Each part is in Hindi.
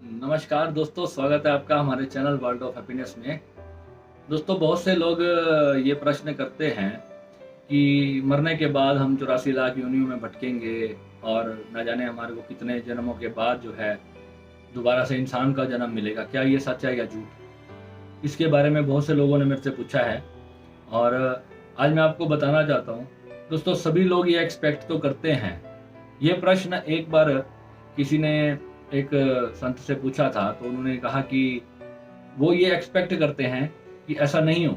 नमस्कार दोस्तों, स्वागत है आपका हमारे चैनल वर्ल्ड ऑफ हैप्पीनेस में। दोस्तों, बहुत से लोग ये प्रश्न करते हैं कि मरने के बाद हम 84 लाख योनियों में भटकेंगे और न जाने हमारे को कितने जन्मों के बाद जो है दोबारा से इंसान का जन्म मिलेगा। क्या ये सच है या झूठ? इसके बारे में बहुत से लोगों ने मेरे से पूछा है और आज मैं आपको बताना चाहता हूँ। दोस्तों, सभी लोग ये एक्सपेक्ट तो करते हैं। ये प्रश्न एक बार किसी ने एक संत से पूछा था, तो उन्होंने कहा कि वो ये एक्सपेक्ट करते हैं कि ऐसा नहीं हो।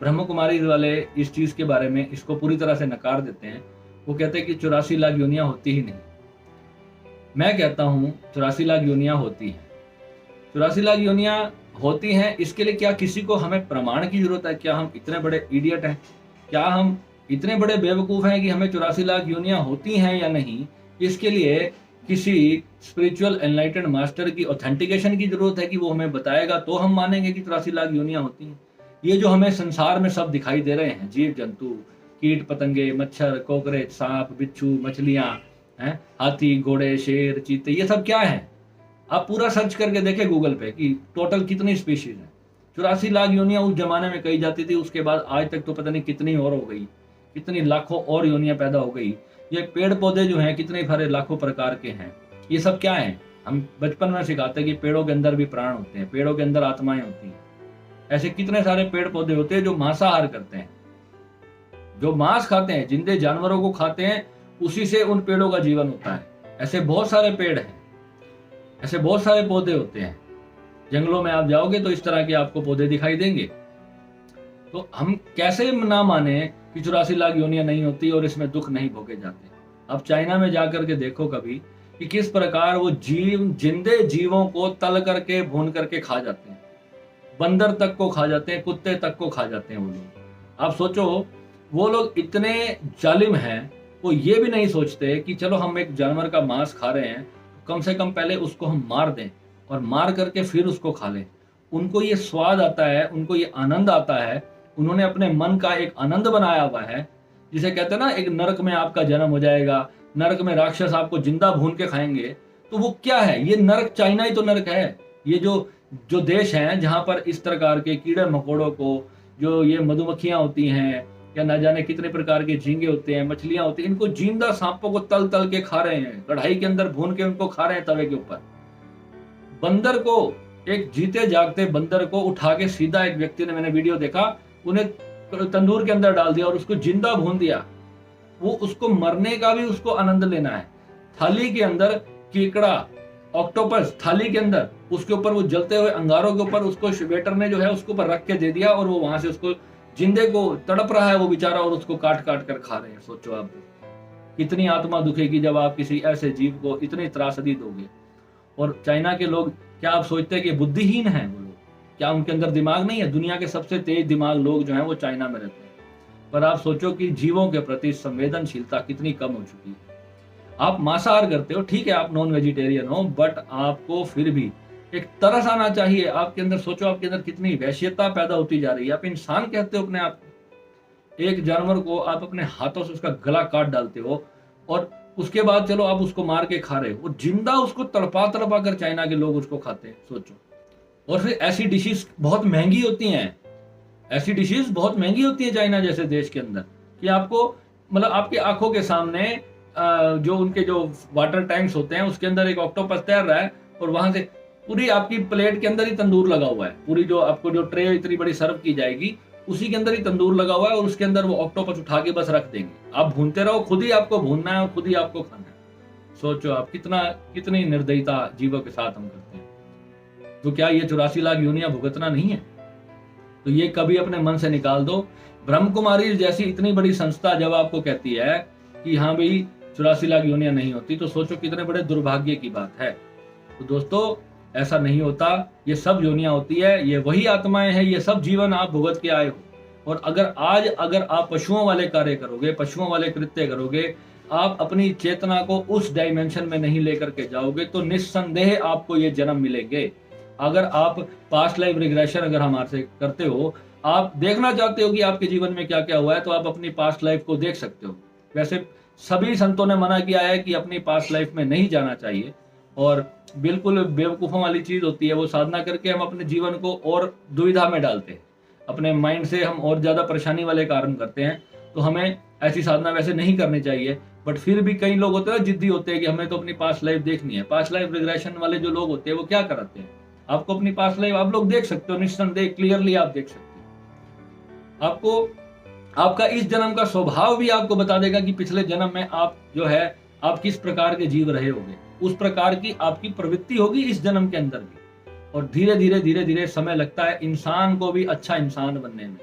ब्रह्म कुमारी वाले इस चीज के बारे में इसको पूरी तरह से नकार देते हैं। वो कहते हैं कि 84 लाख योनियां होती ही नहीं। मैं कहता हूँ 84 लाख योनियां होती हैं। 84 लाख योनियां होती हैं, इसके लिए क्या किसी को हमें प्रमाण की जरूरत है? क्या हम इतने बड़े इडियट हैं? क्या हम इतने बड़े बेवकूफ हैं कि हमें 84 लाख योनियां होती हैं या नहीं, इसके लिए किसी स्पिरिचुअल एनलाइटेंड मास्टर की ऑथेंटिकेशन की जरूरत है कि वो हमें बताएगा तो हम मानेंगे कि 84 लाख योनियां होती हैं? ये जो हमें संसार में सब दिखाई दे रहे हैं, जीव जंतु, कीट पतंगे, मच्छर, कोकरेच, सांप, बिच्छू, मछलियां, हाथी, घोड़े, शेर, चीते, ये सब क्या है? आप पूरा सर्च करके देखें गूगल पे कि टोटल कितनी स्पीशीज है। 84 लाख योनियां उस जमाने में कही जाती थी, उसके बाद आज तक तो पता नहीं कितनी और हो गई, कितनी लाखों और योनियां पैदा हो गई। ये पेड़ पौधे जो हैं कितने सारे लाखों प्रकार के हैं। ये सब क्या है? हम बचपन में सिखाते हैं कि पेड़ों के अंदर भी प्राण होते हैं, पेड़ों के अंदर आत्माएं होती हैं। ऐसे कितने सारे पेड़ पौधे होते हैं जो मांसाहार करते हैं, जो मांस खाते हैं, जिंदे जानवरों को खाते हैं, उसी से उन पेड़ों का जीवन होता है। ऐसे बहुत सारे पेड़ हैं, ऐसे बहुत सारे पौधे होते हैं। जंगलों में आप जाओगे तो इस तरह के आपको पौधे दिखाई देंगे। तो हम कैसे ना माने कि 84 लाख योनियां नहीं होती और इसमें दुख नहीं भोगे जाते? अब चाइना में जाकर के देखो कभी कि किस प्रकार वो जिंदे जीवों को तल करके भून करके खा जाते हैं। बंदर तक को खा जाते हैं, कुत्ते तक को खा जाते हैं वो लोग। आप सोचो, वो लोग इतने जालिम हैं, वो ये भी नहीं सोचते कि चलो हम एक जानवर का मांस खा रहे हैं, कम से कम पहले उसको हम मार दें और मार करके फिर उसको खा लें। उनको ये स्वाद आता है, उनको ये आनंद आता है। उन्होंने अपने मन का एक आनंद बनाया हुआ है, जिसे कहते हैं ना, एक नरक में आपका जन्म हो जाएगा, नरक में राक्षस आपको जिंदा भून के खाएंगे। तो वो क्या है? ये नरक, चाइना ही तो नरक है। ये जो जो देश हैं जहां पर इस प्रकार के कीड़े मकोड़ों को, जो ये मधुमक्खियां होती हैं या ना जाने कितने प्रकार के झींगे होते हैं, मछलियां होती हैं, इनको जिंदा सांपों को तल तल के खा रहे हैं, कढ़ाई के अंदर भून के उनको खा रहे हैं तवे के ऊपर। बंदर को, एक जीते जागते बंदर को उठा के सीधा एक व्यक्ति ने, मैंने वीडियो देखा, उन्हें तंदूर के अंदर डाल दिया और उसको जिंदा भून दिया। वो उसको मरने का भी उसको आनंद लेना है। थाली के अंदर केकड़ा, ऑक्टोपस थाली के अंदर, उसके ऊपर वो जलते हुए अंगारों के ऊपर उसको वेटर ने जो है उसके ऊपर रख के दे दिया और वो वहां से उसको जिंदे को तड़प रहा है वो बेचारा, और उसको काट काट कर खा रहे हैं। सोचो आप कितनी आत्मा दुखेगी जब आप किसी ऐसे जीव को इतनी त्रासदी दोगे। और चाइना के लोग, क्या आप सोचते हैं कि बुद्धिहीन हैं वो लोग? क्या उनके अंदर दिमाग नहीं है? दुनिया के सबसे तेज दिमाग लोग जो हैं वो चाइना में रहते हैं। पर आप सोचो कि जीवों के प्रति संवेदनशीलता कितनी कम हो चुकी है। आप मांसाहार करते हो, ठीक है, आप नॉन वेजिटेरियन हो, बट आपको फिर भी एक तरस आना चाहिए आपके अंदर। सोचो आपके अंदर कितनी वैश्यता पैदा होती जा रही है। आप इंसान कहते हो अपने आप को। एक जानवर को आप अपने हाथों से उसका गला काट डालते हो और उसके बाद चलो आप उसको मार के खा रहे हो। वो जिंदा उसको तड़पा तड़पा कर चाइना के लोग उसको खाते हैं, सोचो। और फिर ऐसी डिशेस बहुत महंगी होती हैं, ऐसी डिशेस बहुत महंगी होती है चाइना जैसे देश के अंदर, कि आपको, मतलब आपकी आंखों के सामने जो उनके जो वाटर टैंक्स होते हैं उसके अंदर एक ऑक्टोपस तैर रहा है और वहां से पूरी आपकी प्लेट के अंदर ही तंदूर लगा हुआ है। पूरी जो आपको जो ट्रे इतनी बड़ी सर्व की जाएगी उसी के अंदर ही तंदूर लगा हुआ है और उसके अंदर वो ऑक्टोपस उठा के बस रख देंगे। आप भूनते रहो, खुद ही आपको भूनना है और खुद ही आपको खाना है। सोचो आप कितनी निर्दयता जीवों के साथ हम करते हैं। तो क्या ये 84 लाख योनियां भुगतना नहीं है? तो ये कभी अपने मन से निकाल दो। ब्रह्म कुमारी जैसी इतनी बड़ी संस्था जब आपको कहती है कि हाँ भाई 84 लाख योनियां नहीं होती, तो सोचो कितने बड़े दुर्भाग्य की बात है। तो दोस्तों, ऐसा नहीं होता। ये सब योनियां होती है, ये वही आत्माएं हैं, ये सब जीवन आप भुगत के आए हो। और अगर आप पशुओं वाले कार्य करोगे, पशुओं वाले कृत्य करोगे, आप अपनी चेतना को उस डायमेंशन में नहीं लेकर के जाओगे, तो निस्संदेह आपको ये जन्म मिलेंगे। अगर आप पास्ट लाइफ रिग्रेशन अगर हमारे से करते हो, आप देखना चाहते हो कि आपके जीवन में क्या क्या हुआ है, तो आप अपनी पास्ट लाइफ को देख सकते हो। वैसे सभी संतों ने मना किया है कि अपनी पास्ट लाइफ में नहीं जाना चाहिए, और बिल्कुल बेवकूफ़ों वाली चीज़ होती है। वो साधना करके हम अपने जीवन को और दुविधा में डालते हैं, अपने माइंड से हम और ज़्यादा परेशानी वाले कार्य करते हैं। तो हमें ऐसी साधना वैसे नहीं करनी चाहिए, बट फिर भी कई लोग होते हैं जिद्दी होते हैं कि हमें तो अपनी पास्ट लाइफ देखनी है। पास्ट लाइफ रिग्रेशन वाले जो लोग होते हैं वो क्या कराते हैं, आपको अपनी पास्ट लाइफ आप लोग देख सकते हो, निस्संदेह क्लियरली आप देख सकते हो। आपको आपका इस जन्म का स्वभाव भी आपको बता देगा कि पिछले जन्म में आप जो है आप किस प्रकार के जीव रहे होंगे, उस प्रकार की आपकी प्रवृत्ति होगी इस जन्म के अंदर भी। और धीरे धीरे समय लगता है इंसान को भी अच्छा इंसान बनने में।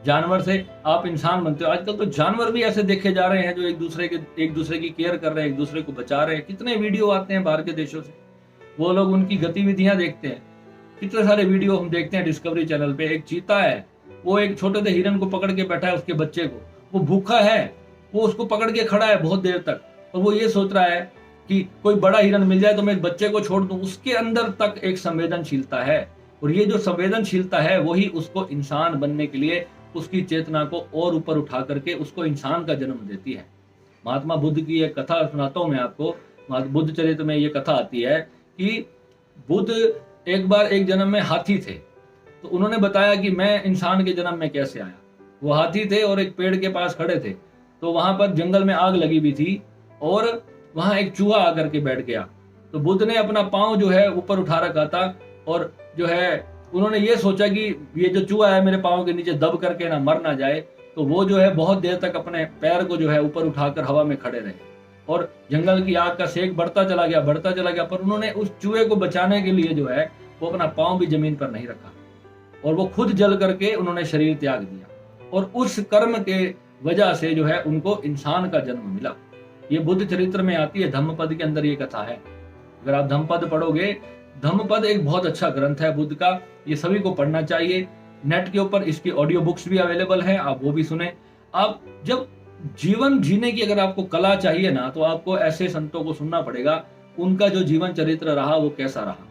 जानवर से आप इंसान बनते हो। आजकल तो जानवर भी ऐसे देखे जा रहे हैं जो एक दूसरे की केयर कर रहे हैं, एक दूसरे को बचा रहे हैं। कितने वीडियो आते हैं बाहर के देशों से, वो लोग उनकी गतिविधियां देखते हैं। कितने सारे वीडियो हम देखते हैं डिस्कवरी चैनल पे। एक चीता है, वो एक छोटे से हिरन को पकड़ के बैठा है, उसके बच्चे को, वो भूखा है, वो उसको पकड़ के खड़ा है बहुत देर तक, और वो ये सोच रहा है कि कोई बड़ा हिरन मिल जाए तो मैं बच्चे को छोड़ दूं। उसके अंदर तक एक संवेदनशीलता है, और ये जो संवेदनशीलता है वही उसको इंसान बनने के लिए उसकी चेतना को और ऊपर उठा करके उसको इंसान का जन्म देती है। महात्मा बुद्ध की एक कथा सुनाता हूं मैं आपको। बुद्ध चरित्र में ये कथा आती है कि बुद्ध एक बार एक जन्म में हाथी थे, तो उन्होंने बताया कि मैं इंसान के जन्म में कैसे आया। वो हाथी थे और एक पेड़ के पास खड़े थे, तो वहां पर जंगल में आग लगी हुई थी और वहां एक चूहा आकर के बैठ गया। तो बुद्ध ने अपना पांव जो है ऊपर उठा रखा था, और जो है उन्होंने ये सोचा कि ये जो चूहा है मेरे पांव के नीचे दब करके ना मर ना जाए। तो वो जो है बहुत देर तक अपने पैर को जो है ऊपर उठाकर हवा में खड़े रहे, और जंगल की आग का सेक बढ़ता चला गया, पर उन्होंने उस चूहे को बचाने के लिए जो है वो अपना पांव भी जमीन पर नहीं रखा, और वो खुद जल करके उन्होंने शरीर त्याग दिया। और उस कर्म के वजह से जो है उनको इंसान का जन्म मिला। ये बुद्ध चरित्र में आती है, धम्मपद के अंदर ये कथा है। अगर आप धम्मपद पढ़ोगे, धम्मपद एक बहुत अच्छा ग्रंथ है बुद्ध का, ये सभी को पढ़ना चाहिए। नेट के ऊपर इसकी ऑडियो बुक्स भी अवेलेबल है, आप वो भी सुने। आप जब जीवन जीने की अगर आपको कला चाहिए ना, तो आपको ऐसे संतों को सुनना पड़ेगा, उनका जो जीवन चरित्र रहा वो कैसा रहा,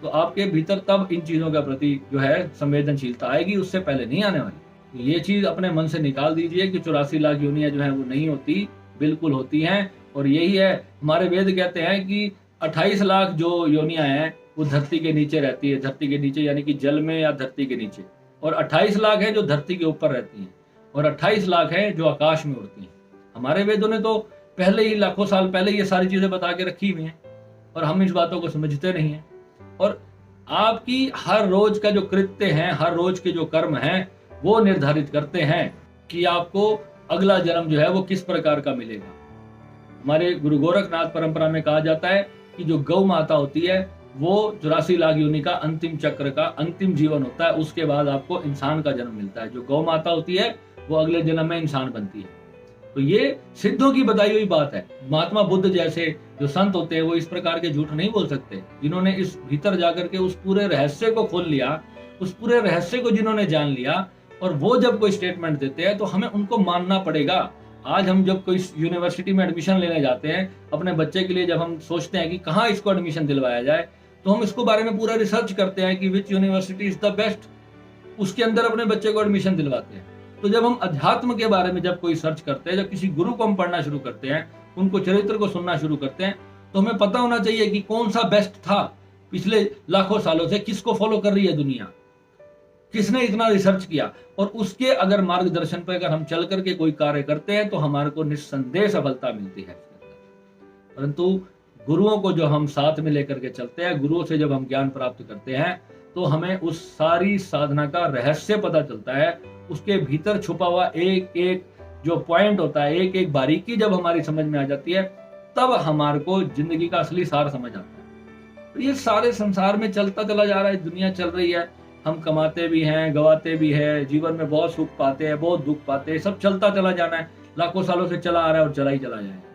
तो आपके भीतर तब इन चीजों के प्रति जो है संवेदनशीलता आएगी, उससे पहले नहीं आने वाली। ये चीज अपने मन से निकाल दीजिए कि 84 लाख योनियां जो है वो नहीं होती, बिल्कुल होती हैं। और यही है, हमारे वेद कहते हैं कि 28 लाख जो योनियां हैं वो धरती के नीचे रहती है। धरती के नीचे यानी कि जल में या धरती के नीचे, और 28 लाख है जो धरती के ऊपर रहती हैं, और 28 लाख है जो आकाश में उड़ती हैं। हमारे वेदों ने तो पहले ही लाखों साल पहले ये सारी चीजें बता के रखी हुई हैं, और हम इस बातों को समझते नहीं हैं। और आपकी हर रोज का जो कृत्य है, हर रोज के जो कर्म हैं, वो निर्धारित करते हैं कि आपको अगला जन्म जो है वो किस प्रकार का मिलेगा। हमारे गुरु गोरखनाथ परंपरा में कहा जाता है कि जो गौ माता होती है वो 84 लाख योनि का अंतिम चक्र का अंतिम जीवन होता है, उसके बाद आपको इंसान का जन्म मिलता है। जो गौ माता होती है वो अगले जन्म में इंसान बनती है। तो ये सिद्धों की बताई हुई बात है। महात्मा बुद्ध जैसे जो संत होते हैं वो इस प्रकार के झूठ नहीं बोल सकते, जिन्होंने इस भीतर जाकर के उस पूरे रहस्य को खोल लिया, उस पूरे रहस्य को जिन्होंने जान लिया, और वो जब कोई स्टेटमेंट देते हैं तो हमें उनको मानना पड़ेगा। आज हम जब कोई यूनिवर्सिटी में एडमिशन लेने जाते हैं अपने बच्चे के लिए, जब हम सोचते हैं कि कहाँ इसको एडमिशन दिलवाया जाए, तो हम इसको बारे में पूरा रिसर्च करते हैं कि which university is the best, उसके अंदर अपने बच्चे को एडमिशन दिलवाते हैं। तो जब हम अध्यात्म के बारे में जब कोई सर्च करते हैं, जब किसी गुरु को हम पढ़ना शुरू करते हैं, उनको चरित्र को सुनना शुरू करते हैं, तो हमें पता होना चाहिए कि कौन सा बेस्ट था पिछले लाखों सालों से, किसको फॉलो कर रही है दुनिया, किसने इतना रिसर्च किया, और उसके अगर मार्गदर्शन पर अगर हम चल करके कोई कार्य करते हैं तो हमारे को निस्संदेह सफलता मिलती है। परंतु गुरुओं को जो हम साथ में लेकर के चलते हैं, गुरुओं से जब हम ज्ञान प्राप्त करते हैं, तो हमें उस सारी साधना का रहस्य पता चलता है। उसके भीतर छुपा हुआ एक एक जो पॉइंट होता है, एक एक बारीकी जब हमारी समझ में आ जाती है, तब हमारे को जिंदगी का असली सार समझ आता है। तो ये सारे संसार में चलता चला जा रहा है, दुनिया चल रही है, हम कमाते भी हैं, गवाते भी हैं, जीवन में बहुत सुख पाते हैं, बहुत दुख पाते हैं, सब चलता चला जाना है, लाखों सालों से चला आ रहा है और चला ही चला जाएगा।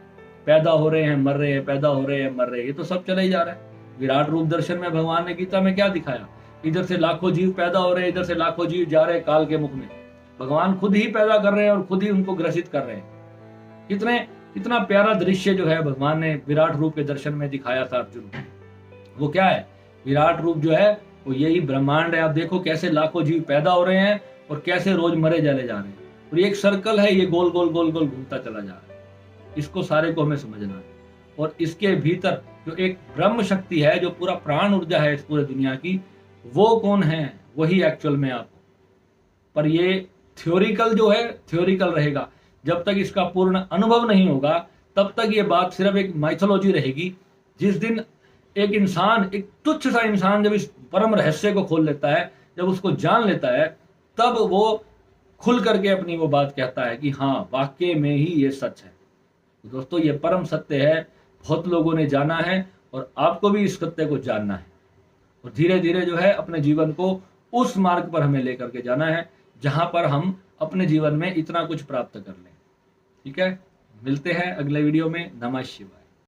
पैदा हो रहे हैं, मर रहे हैं, पैदा हो रहे हैं, मर रहे हैं, ये तो सब चला ही जा रहा है। विराट रूप दर्शन में भगवान ने गीता में क्या दिखाया, इधर से लाखों जीव पैदा हो रहे हैं, इधर से लाखों जीव जा रहे हैं काल के मुख में। भगवान खुद ही पैदा कर रहे हैं और खुद ही उनको ग्रसित कर रहे हैं। कितना प्यारा दृश्य जो है भगवान ने विराट रूप के दर्शन में दिखाया था अर्जुन को। वो क्या है, विराट रूप जो है वो यही ब्रह्मांड है। आप देखो कैसे लाखों जीव पैदा हो रहे हैं और कैसे रोज मरे चले जा रहे हैं, और ये एक सर्कल है, ये गोल गोल गोल गोल घूमता चला जा रहा है। इसको सारे को हमें समझना है, और इसके भीतर जो एक ब्रह्म शक्ति है, जो पूरा प्राण ऊर्जा है इस पूरे दुनिया की, वो कौन है, वही एक्चुअल में आप। पर ये थ्योरिकल जो है, थ्योरिकल रहेगा। जब तक इसका पूर्ण अनुभव नहीं होगा तब तक ये बात सिर्फ एक माइथोलॉजी रहेगी। जिस दिन एक इंसान, एक तुच्छ सा इंसान जब इस परम रहस्य को खोल लेता है, जब उसको जान लेता है, तब वो खुल करके अपनी वो बात कहता है कि हाँ, वाकई में ही ये सच है। तो दोस्तों, ये परम सत्य है, बहुत लोगों ने जाना है और आपको भी इस सत्य को जानना है। और धीरे धीरे जो है अपने जीवन को उस मार्ग पर हमें लेकर के जाना है जहां पर हम अपने जीवन में इतना कुछ प्राप्त कर लें। ठीक है, मिलते हैं अगले वीडियो में। नमः शिवाय।